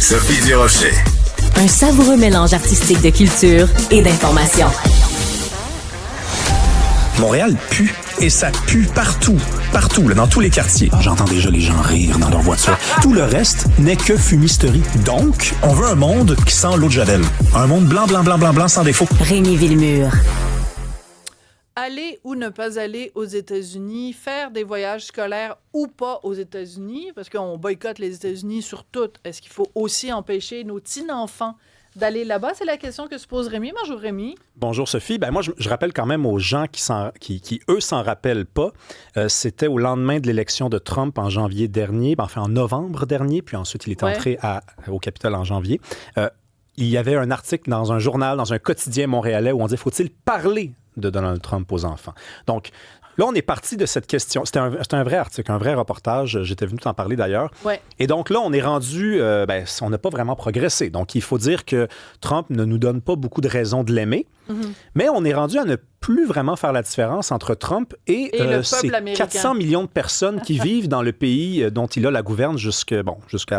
Sophie Durocher. Un savoureux mélange artistique de culture et d'information. Montréal pue, et ça pue partout, là, dans tous les quartiers. J'entends déjà les gens rire dans leur voiture. Tout le reste n'est que fumisterie. Donc, on veut un monde qui sent l'eau de Javel. Un monde blanc, sans défaut. Rémi Villemure. Aller ou ne pas aller aux États-Unis, faire des voyages scolaires ou pas aux États-Unis, parce qu'on boycotte les États-Unis sur tout. Est-ce qu'il faut aussi empêcher nos petits-enfants d'aller là-bas? C'est la question que se pose Rémi. Bonjour Rémi. Bonjour Sophie. Moi, je rappelle quand même aux gens qui eux, s'en rappellent pas. C'était au lendemain de l'élection de Trump en janvier dernier, en novembre dernier, puis ensuite il est entré au Capitole en janvier. Il y avait un article dans un journal, dans un quotidien montréalais où on dit « Faut-il parler de Donald Trump aux enfants? » Donc, là, on est parti de cette question. C'était un vrai article, un vrai reportage. J'étais venu t'en parler d'ailleurs. Ouais. Et donc là, on est rendu... on n'a pas vraiment progressé. Donc, il faut dire que Trump ne nous donne pas beaucoup de raisons de l'aimer. Mm-hmm. Mais on est rendu à ne plus vraiment faire la différence entre Trump et ces 400 millions de personnes qui vivent dans le pays dont il a la gouverne jusqu'à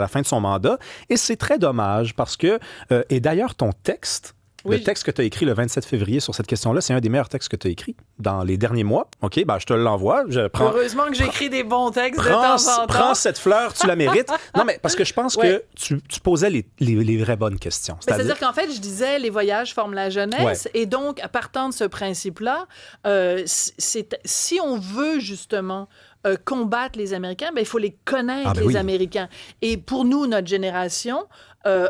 la fin de son mandat. Et c'est très dommage parce que... et d'ailleurs, ton texte... Oui. Le texte que tu as écrit le 27 février sur cette question-là, c'est un des meilleurs textes que tu as écrit dans les derniers mois. OK, je te l'envoie. Heureusement que j'écris des bons textes de temps en temps. Prends cette fleur, tu la mérites. Non, mais parce que je pense que tu posais les vraies bonnes questions. C'est-à-dire qu'en fait, je disais, les voyages forment la jeunesse. Et donc, à partant de ce principe-là, si on veut justement... combattre les Américains, il faut les connaître, les Américains. Et pour nous, notre génération,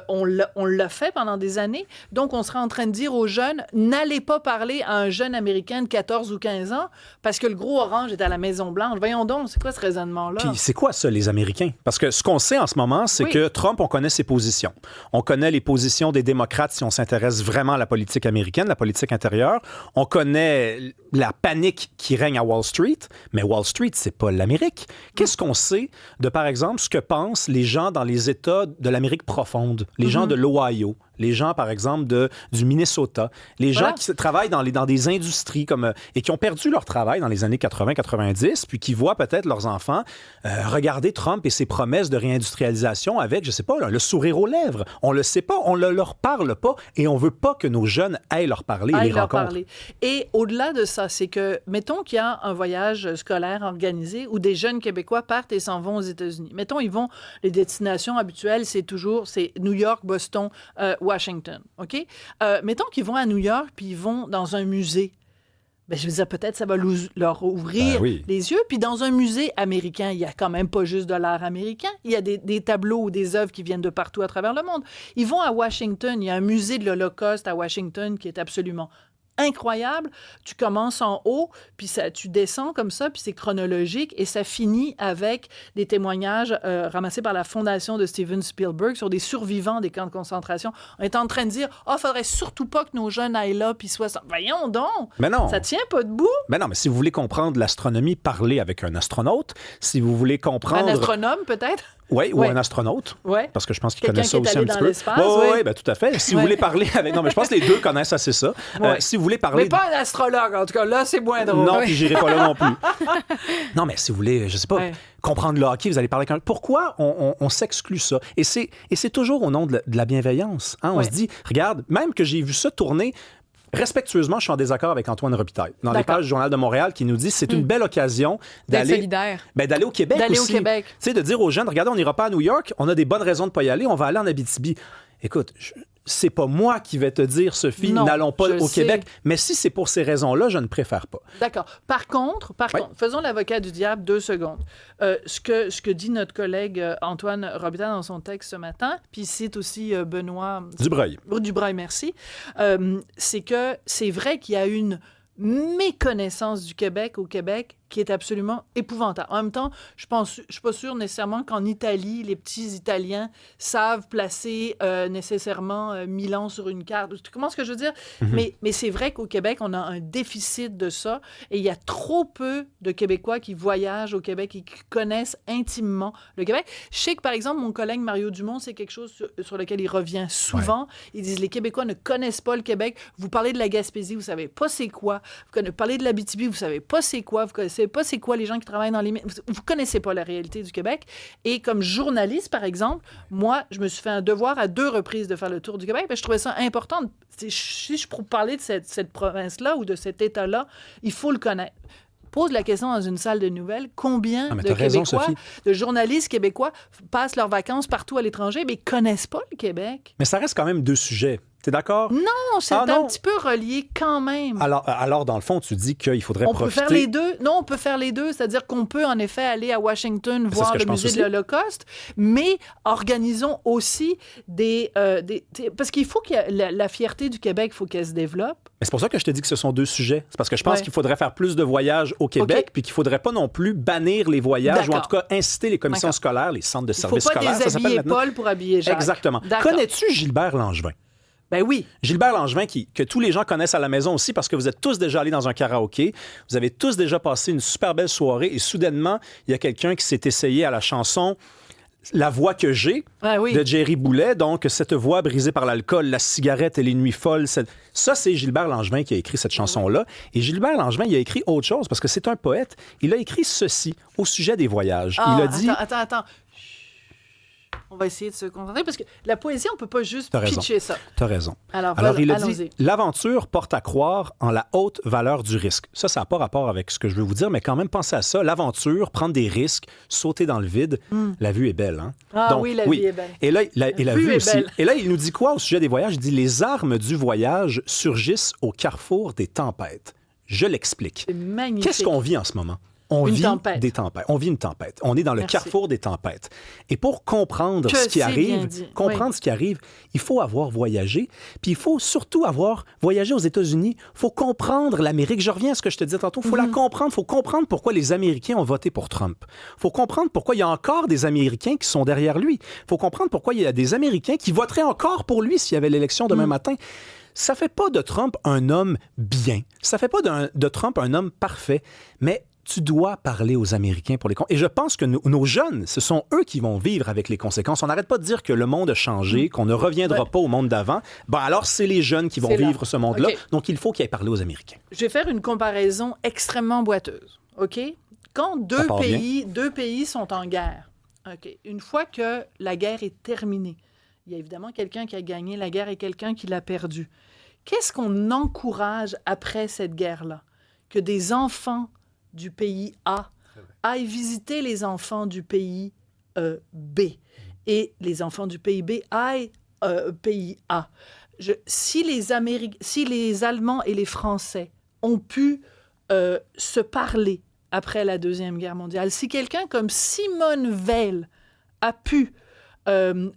on l'a fait pendant des années. Donc, on sera en train de dire aux jeunes, n'allez pas parler à un jeune Américain de 14 ou 15 ans parce que le gros orange est à la Maison-Blanche. Voyons donc, c'est quoi ce raisonnement-là? Puis c'est quoi ça, les Américains? Parce que ce qu'on sait en ce moment, c'est que Trump, on connaît ses positions. On connaît les positions des démocrates si on s'intéresse vraiment à la politique américaine, la politique intérieure. On connaît la panique qui règne à Wall Street, mais Wall Street, c'est pas l'Amérique. Qu'est-ce qu'on sait de, par exemple, ce que pensent les gens dans les États de l'Amérique profonde, les gens de l'Ohio, les gens, par exemple, du Minnesota, les gens qui travaillent dans des industries et qui ont perdu leur travail dans les années 80-90, puis qui voient peut-être leurs enfants regarder Trump et ses promesses de réindustrialisation avec, je sais pas, le sourire aux lèvres. On le sait pas, on ne leur parle pas et on veut pas que nos jeunes aillent leur parler et les rencontrent. Et au-delà de ça, c'est que, mettons qu'il y a un voyage scolaire organisé où des jeunes Québécois partent et s'en vont aux États-Unis. Mettons, ils vont, les destinations habituelles, c'est New York, Boston, Washington, OK? Mettons qu'ils vont à New York puis ils vont dans un musée. Je veux dire, peut-être ça va leur ouvrir les yeux. Puis dans un musée américain, il n'y a quand même pas juste de l'art américain. Il y a des tableaux ou des œuvres qui viennent de partout à travers le monde. Ils vont à Washington. Il y a un musée de l'Holocauste à Washington qui est absolument incroyable. Tu commences en haut, puis tu descends comme ça, puis c'est chronologique, et ça finit avec des témoignages ramassés par la fondation de Steven Spielberg sur des survivants des camps de concentration. On est en train de dire, faudrait surtout pas que nos jeunes aillent là, puis soient... Voyons donc! Mais non! Ça tient pas debout! Mais non, mais si vous voulez comprendre l'astronomie, parlez avec un astronaute. Si vous voulez comprendre... Un astronome, peut-être? Oui, ou un astronaute. Ouais. Parce que je pense qu'il connaît ça aussi un petit peu. Oui, tout à fait. Si vous voulez parler avec... Non, mais je pense que les deux connaissent assez ça. Si vous voulez parler... Mais pas un astrologue, en tout cas. Là, c'est moins drôle. Non, puis j'irai pas là non plus. Non, mais si vous voulez, je sais pas, comprendre le hockey, vous allez parler avec un... Pourquoi on s'exclut ça? Et c'est toujours au nom de la bienveillance. Hein? On se dit, regarde, même que j'ai vu ça tourner... Respectueusement, je suis en désaccord avec Antoine Robitaille dans les pages du Journal de Montréal qui nous dit que c'est une belle occasion d'aller au Québec aussi. Tu sais, de dire aux jeunes, regardez, on n'ira pas à New York, on a des bonnes raisons de ne pas y aller, on va aller en Abitibi. Écoute, c'est pas moi qui vais te dire, Sophie, n'allons pas au Québec. Mais si c'est pour ces raisons-là, je ne préfère pas. D'accord. Par contre, faisons l'avocat du diable 2 secondes. Ce que dit notre collègue Antoine Robitaille dans son texte ce matin, puis il cite aussi Benoît... Dubreuil, merci. C'est que c'est vrai qu'il y a une méconnaissance du Québec au Québec qui est absolument épouvantable. En même temps, je suis pas sûre nécessairement qu'en Italie, les petits Italiens savent placer nécessairement Milan sur une carte. Tu comprends ce que je veux dire? Mm-hmm. Mais c'est vrai qu'au Québec, on a un déficit de ça et il y a trop peu de Québécois qui voyagent au Québec et qui connaissent intimement le Québec. Je sais que, par exemple, mon collègue Mario Dumont, c'est quelque chose sur lequel il revient souvent. Ouais. Ils disent, les Québécois ne connaissent pas le Québec. Vous parlez de la Gaspésie, vous savez pas c'est quoi. Vous parlez de l'Abitibi, vous savez pas c'est quoi. Vous connaissez savez pas c'est quoi les gens qui travaillent dans les médias. Vous connaissez pas la réalité du Québec. Et comme journaliste, par exemple, moi, je me suis fait un devoir à 2 reprises de faire le tour du Québec. Je trouvais ça important. Si je peux parler de cette province-là ou de cet État-là, il faut le connaître. Pose la question dans une salle de nouvelles, combien de Québécois, de journalistes québécois passent leurs vacances partout à l'étranger, mais ils connaissent pas le Québec. Mais ça reste quand même 2 sujets. T'es d'accord? Non, c'est un petit peu relié quand même. Alors, dans le fond, tu dis qu'il faudrait profiter... On peut faire les deux. Non, on peut faire les deux. C'est-à-dire qu'on peut, en effet, aller à Washington voir le musée de l'Holocauste, mais organisons aussi des parce qu'il faut que la fierté du Québec, il faut qu'elle se développe. Mais c'est pour ça que je te dis que ce sont 2 sujets. C'est parce que je pense qu'il faudrait faire plus de voyages au Québec, puis qu'il ne faudrait pas non plus bannir les voyages, ou en tout cas inciter les commissions scolaires, les centres de services scolaires. Il ne faut pas déshabiller Paul pour habiller Jacques. Exactement. Connais-tu Gilbert Langevin? Ben oui. Gilbert Langevin, que tous les gens connaissent à la maison aussi parce que vous êtes tous déjà allés dans un karaoké, vous avez tous déjà passé une super belle soirée et soudainement, il y a quelqu'un qui s'est essayé à la chanson La voix que j'ai de Jerry Boulet, donc cette voix brisée par l'alcool, la cigarette et les nuits folles. Ça, c'est Gilbert Langevin qui a écrit cette chanson-là. Et Gilbert Langevin, il a écrit autre chose parce que c'est un poète. Il a écrit ceci au sujet des voyages. Il a dit... Attends. On va essayer de se concentrer parce que la poésie, on ne peut pas juste pitcher ça. T'as raison. Alors il a dit « L'aventure porte à croire en la haute valeur du risque ». Ça n'a pas rapport avec ce que je veux vous dire, mais quand même, pensez à ça. L'aventure, prendre des risques, sauter dans le vide, la vue est belle. Hein? Donc, oui, la vue est belle. Et là, la vue aussi. Belle. Et là, il nous dit quoi au sujet des voyages? Il dit « Les armes du voyage surgissent au carrefour des tempêtes ». Je l'explique. C'est magnifique. Qu'est-ce qu'on vit en ce moment? On vit des tempêtes. On vit une tempête. On est dans le carrefour des tempêtes. Et pour comprendre ce qui arrive, il faut avoir voyagé. Puis il faut surtout avoir voyagé aux États-Unis. Il faut comprendre l'Amérique. Je reviens à ce que je te disais tantôt. Il faut la comprendre. Il faut comprendre pourquoi les Américains ont voté pour Trump. Il faut comprendre pourquoi il y a encore des Américains qui sont derrière lui. Il faut comprendre pourquoi il y a des Américains qui voteraient encore pour lui s'il y avait l'élection demain matin. Ça fait pas de Trump un homme bien. Ça fait pas de Trump un homme parfait. Mais tu dois parler aux Américains pour les conséquences. Et je pense que nos jeunes, ce sont eux qui vont vivre avec les conséquences. On n'arrête pas de dire que le monde a changé, qu'on ne reviendra pas au monde d'avant. Ben alors, c'est les jeunes qui vont vivre ce monde-là. Okay. Donc, il faut qu'ils aient parlé aux Américains. Je vais faire une comparaison extrêmement boiteuse. OK? Quand deux pays sont en guerre, OK, une fois que la guerre est terminée, il y a évidemment quelqu'un qui a gagné la guerre et quelqu'un qui l'a perdue. Qu'est-ce qu'on encourage après cette guerre-là? Que des enfants du pays A aillent visiter les enfants du pays B et les enfants du pays B aillent pays A. Si les Allemands et les Français ont pu se parler après la Deuxième Guerre mondiale, si quelqu'un comme Simone Veil a pu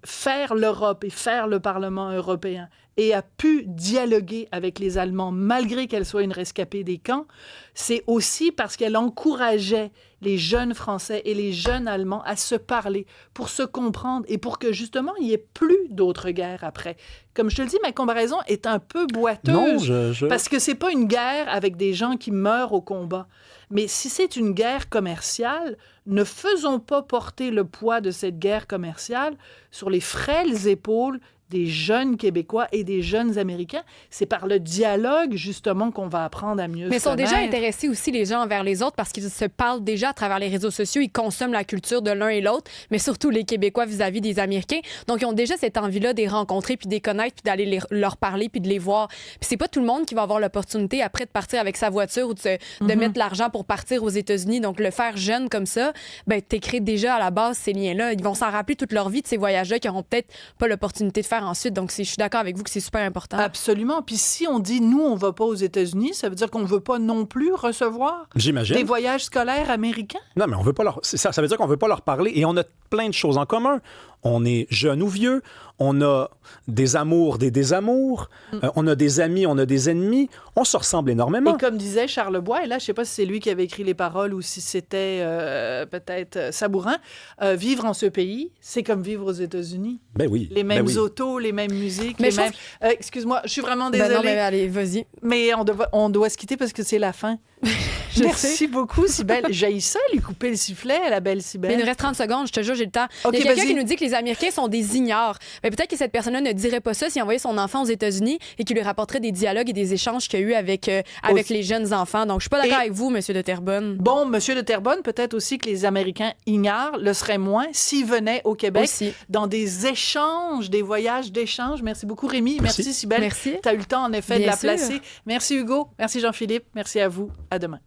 faire l'Europe et faire le Parlement européen et a pu dialoguer avec les Allemands malgré qu'elle soit une rescapée des camps, c'est aussi parce qu'elle encourageait les jeunes Français et les jeunes Allemands à se parler pour se comprendre et pour que justement il n'y ait plus d'autres guerres après. Comme je te le dis, ma comparaison est un peu boiteuse parce que c'est pas une guerre avec des gens qui meurent au combat. Mais si c'est une guerre commerciale, ne faisons pas porter le poids de cette guerre commerciale sur les frêles épaules des jeunes Québécois et des jeunes Américains. C'est par le dialogue, justement, qu'on va apprendre à mieux se connaître. Mais ils sont déjà intéressés aussi, les gens, envers les autres, parce qu'ils se parlent déjà à travers les réseaux sociaux. Ils consomment la culture de l'un et l'autre, mais surtout les Québécois vis-à-vis des Américains. Donc, ils ont déjà cette envie-là de les rencontrer, puis de les connaître, puis d'aller leur parler, puis de les voir. Puis c'est pas tout le monde qui va avoir l'opportunité, après, de partir avec sa voiture ou de mettre l'argent pour partir aux États-Unis. Donc, le faire jeune comme ça, ben, t'écris déjà à la base ces liens-là. Ils vont s'en rappeler toute leur vie de ces voyages-là qu'ils n'auront peut-être pas l'opportunité de faire ensuite. Donc, je suis d'accord avec vous que c'est super important. Absolument. Puis si on dit, nous, on ne va pas aux États-Unis, ça veut dire qu'on ne veut pas non plus recevoir des voyages scolaires américains? Non, mais on veut pas ça veut dire qu'on ne veut pas leur parler. Et on a plein de choses en commun. On est jeune ou vieux, on a des amours, des désamours, on a des amis, on a des ennemis, on se ressemble énormément. Et comme disait Charles Bois, et là, je ne sais pas si c'est lui qui avait écrit les paroles ou si c'était peut-être Sabourin, vivre en ce pays, c'est comme vivre aux États-Unis. Ben oui. Les mêmes autos, les mêmes musiques, mais les mêmes... excuse-moi, je suis vraiment désolée. Ben non, mais allez, vas-y. Mais on doit se quitter parce que c'est la fin. Merci beaucoup, Cybèle. J'haïs ça, lui couper le sifflet à la belle Cybèle. Mais il nous reste 30 secondes, je te jure, j'ai le temps. OK, il y a quelqu'un vas-y. qui nous dit que les Américains sont des ignares. Mais peut-être que cette personne-là ne dirait pas ça s'il envoyait son enfant aux États-Unis et qu'il lui rapporterait des dialogues et des échanges qu'il y a eu avec les jeunes enfants. Donc, je suis pas d'accord avec vous, Monsieur de Terrebonne. Bon, Monsieur de Terrebonne, peut-être aussi que les Américains ignorent, le seraient moins s'ils venaient au Québec Aussi. dans des échanges, des voyages d'échanges. Merci beaucoup, Rémi. Merci, Cybèle. Merci. Tu as eu le temps, en effet, Bien de la sûr. placer. Merci, Hugo. Merci, Jean-Philippe. Merci à vous. À demain.